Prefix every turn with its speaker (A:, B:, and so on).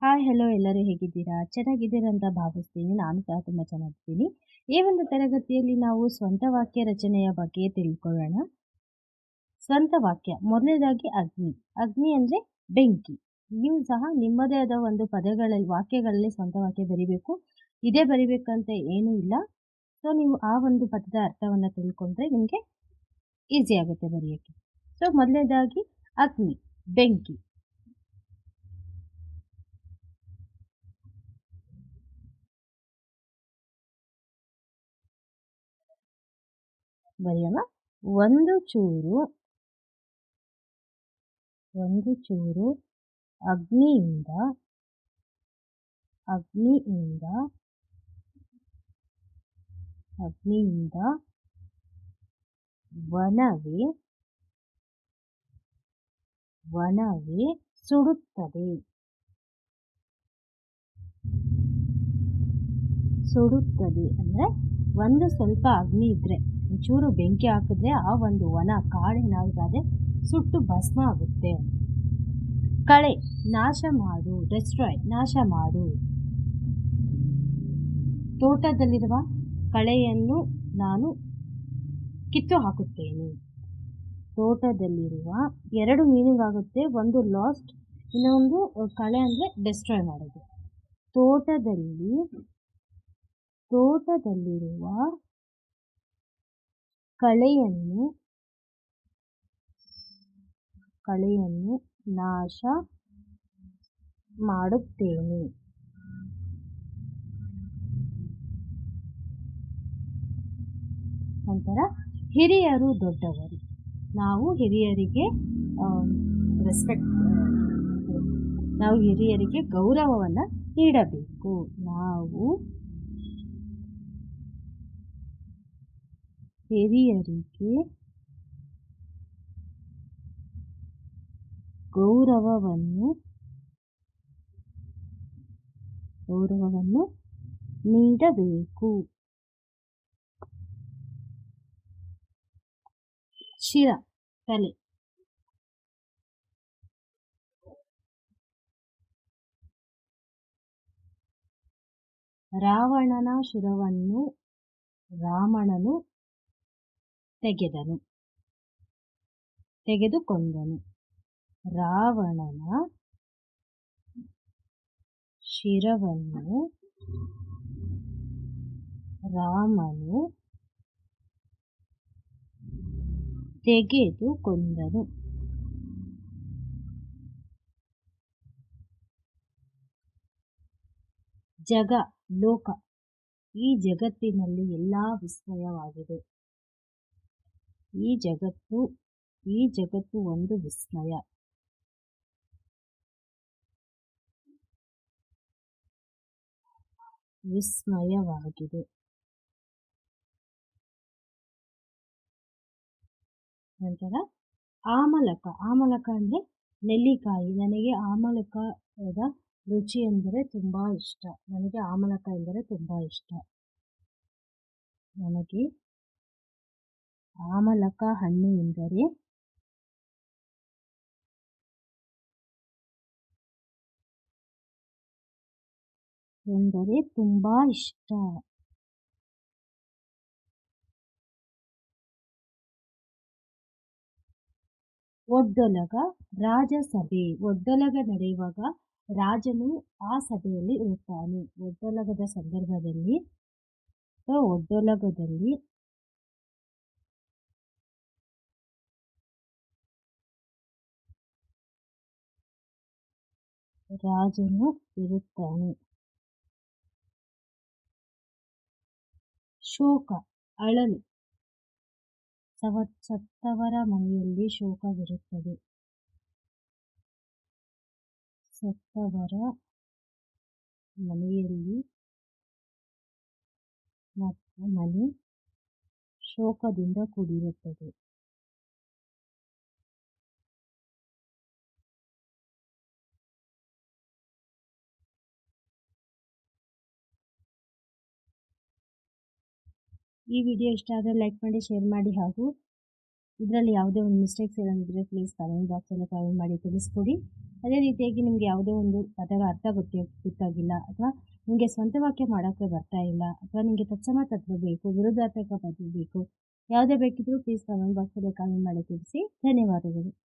A: Hi hello ಎಲ್ಲರೂ ಹೇಗಿದ್ದೀರಾ? ಚೆನ್ನಾಗಿದ್ದೀರಾ ಅಂತ ಭಾವಿಸ್ತೀನಿ. ನಾನು ಸಹ ತುಂಬ ಚೆನ್ನಾಗಿದ್ದೀನಿ. ಈ ಒಂದು ತರಗತಿಯಲ್ಲಿ ನಾವು ಸ್ವಂತ ವಾಕ್ಯ ರಚನೆಯ ಬಗ್ಗೆ ತಿಳ್ಕೊಳ್ಳೋಣ. ಸ್ವಂತ ವಾಕ್ಯ ಮೊದಲನೇದಾಗಿ ಅಗ್ನಿ. ಅಗ್ನಿ ಅಂದರೆ ಬೆಂಕಿ. ನೀವು ಸಹ ನಿಮ್ಮದೇ ಆದ ಒಂದು ಪದಗಳಲ್ಲಿ ವಾಕ್ಯಗಳಲ್ಲಿ ಸ್ವಂತ ವಾಕ್ಯ ಬರಿಬೇಕು. ಇದೇ ಬರಿಬೇಕಂತ ಏನೂ ಇಲ್ಲ. ಸೊ ನೀವು ಆ ಒಂದು ಪದದ ಅರ್ಥವನ್ನು ತಿಳ್ಕೊಂಡ್ರೆ ನಿಮಗೆ ಈಸಿ ಆಗುತ್ತೆ ಬರೆಯೋಕ್ಕೆ. ಸೊ ಮೊದಲನೇದಾಗಿ ಅಗ್ನಿ, ಬೆಂಕಿ. ಬರೆಯೋಣ. ಒಂದು ಚೂರು ಅಗ್ನಿಯಿಂದ ವನವೇ ಸುಡುತ್ತದೆ. ಅಂದರೆ ಒಂದು ಸ್ವಲ್ಪ ಅಗ್ನಿ ಇದ್ರೆ, ಒಂಚೂರು ಬೆಂಕಿ ಹಾಕಿದ್ರೆ ಆ ಒಂದು ವನ ಕಾಡೇನಾಗುತ್ತೆ ಸುಟ್ಟು ಭಸ್ಮ ಆಗುತ್ತೆ. ಕಳೆ, ನಾಶ ಮಾಡು, ಡೆಸ್ಟ್ರಾಯ್, ನಾಶ ಮಾಡು. ತೋಟದಲ್ಲಿರುವ ಕಳೆಯನ್ನು ನಾನು ಕಿತ್ತು ಹಾಕುತ್ತೇನೆ. ತೋಟದಲ್ಲಿರುವ ಎರಡು ಮೀನಿಂಗ್ ಆಗುತ್ತೆ. ಒಂದು ಲಾಸ್ಟ್, ಇನ್ನೊಂದು ಕಳೆ ಅಂದರೆ ಡೆಸ್ಟ್ರಾಯ್ ಮಾಡೋದು. ತೋಟದಲ್ಲಿರುವ ಕಳೆಯನ್ನು ನಾಶ ಮಾಡುತ್ತೇನೆ. ನಂತರ ಹಿರಿಯರು ದೊಡ್ಡವರು. ನಾವು ಹಿರಿಯರಿಗೆ ಗೌರವವನ್ನು ನೀಡಬೇಕು. ನಾವು ಹಿರಿಯರಿಗೆ ಗೌರವವನ್ನು ನೀಡಬೇಕು. ಶಿರ, ತಲೆ. ರಾವಣನ ಶಿರವನ್ನು ರಾಮಣನು ತೆಗೆದುಕೊಂಡನು. ರಾವಣನ ಶಿರವನ್ನು ರಾಮನು ತೆಗೆದುಕೊಂಡನು. ಜಗ, ಲೋಕ. ಈ ಜಗತ್ತಿನಲ್ಲಿ ಎಲ್ಲ ವಿಸ್ಮಯವಾಗಿದೆ. ಈ ಜಗತ್ತು ಒಂದು ವಿಸ್ಮಯವಾಗಿದೆ. ನಂತರ ಆಮಲಕ. ಅಂದರೆ ನೆಲ್ಲಿಕಾಯಿ. ನನಗೆ ಆಮಲಕದ ರುಚಿ ಎಂದರೆ ತುಂಬ ಇಷ್ಟ. ನನಗೆ ಆಮಲಕ ಎಂದರೆ ತುಂಬ ಇಷ್ಟ. ನನಗೆ ಆಮಲಕ ಹಣ್ಣು ಎಂದರೆ ತುಂಬ ಇಷ್ಟ. ಒಡ್ಡೊಲಗ, ರಾಜಸಭೆ. ಒಡ್ಡೊಲಗ ನಡೆಯುವಾಗ ರಾಜನು ಆ ಸಭೆಯಲ್ಲಿ ಇರುತ್ತಾನೆ. ಒಡ್ಡೊಲಗದ ಸಂದರ್ಭದಲ್ಲಿ ಒಡ್ಡೊಲಗದಲ್ಲಿ ರಾಜನು ಇರುತ್ತಾನೆ. ಶೋಕ, ಅಳಲು. ಸತ್ತವರ ಮನೆಯಲ್ಲಿ ಶೋಕವಿರುತ್ತದೆ. ಸತ್ತವರ ಮನೆಯಲ್ಲಿ ಮನೆ ಶೋಕದಿಂದ ಕೂಡಿರುತ್ತದೆ. ಈ ವಿಡಿಯೋ ಇಷ್ಟ ಆದರೆ ಲೈಕ್ ಮಾಡಿ, ಶೇರ್ ಮಾಡಿ ಹಾಗೂ ಇದರಲ್ಲಿ ಯಾವುದೇ ಒಂದು ಮಿಸ್ಟೇಕ್ಸ್ ಏನಾದಿದ್ರೆ ಪ್ಲೀಸ್ ಕಮೆಂಟ್ ಬಾಕ್ಸಲ್ಲಿ ಕಮೆಂಟ್ ಮಾಡಿ ತಿಳಿಸ್ಕೊಡಿ. ಅದೇ ರೀತಿಯಾಗಿ ನಿಮಗೆ ಯಾವುದೇ ಒಂದು ಪದದ ಅರ್ಥ ಗೊತ್ತಾಗಿಲ್ಲ ಅಥವಾ ನಿಮಗೆ ಸ್ವಂತ ವಾಕ್ಯ ಮಾಡೋಕ್ಕೆ ಬರ್ತಾ ಇಲ್ಲ ಅಥವಾ ನಿಮಗೆ ತತ್ಸಮ ತತ್ವ ಬೇಕು, ವಿರುದ್ಧಾರ್ಥಕ ಪದ ಬೇಕು, ಯಾವುದೇ ಬೇಕಿದ್ರೂ ಪ್ಲೀಸ್ ಕಮೆಂಟ್ ಬಾಕ್ಸಲ್ಲಿ ಕಮೆಂಟ್ ಮಾಡಿ ತಿಳಿಸಿ. ಧನ್ಯವಾದಗಳು.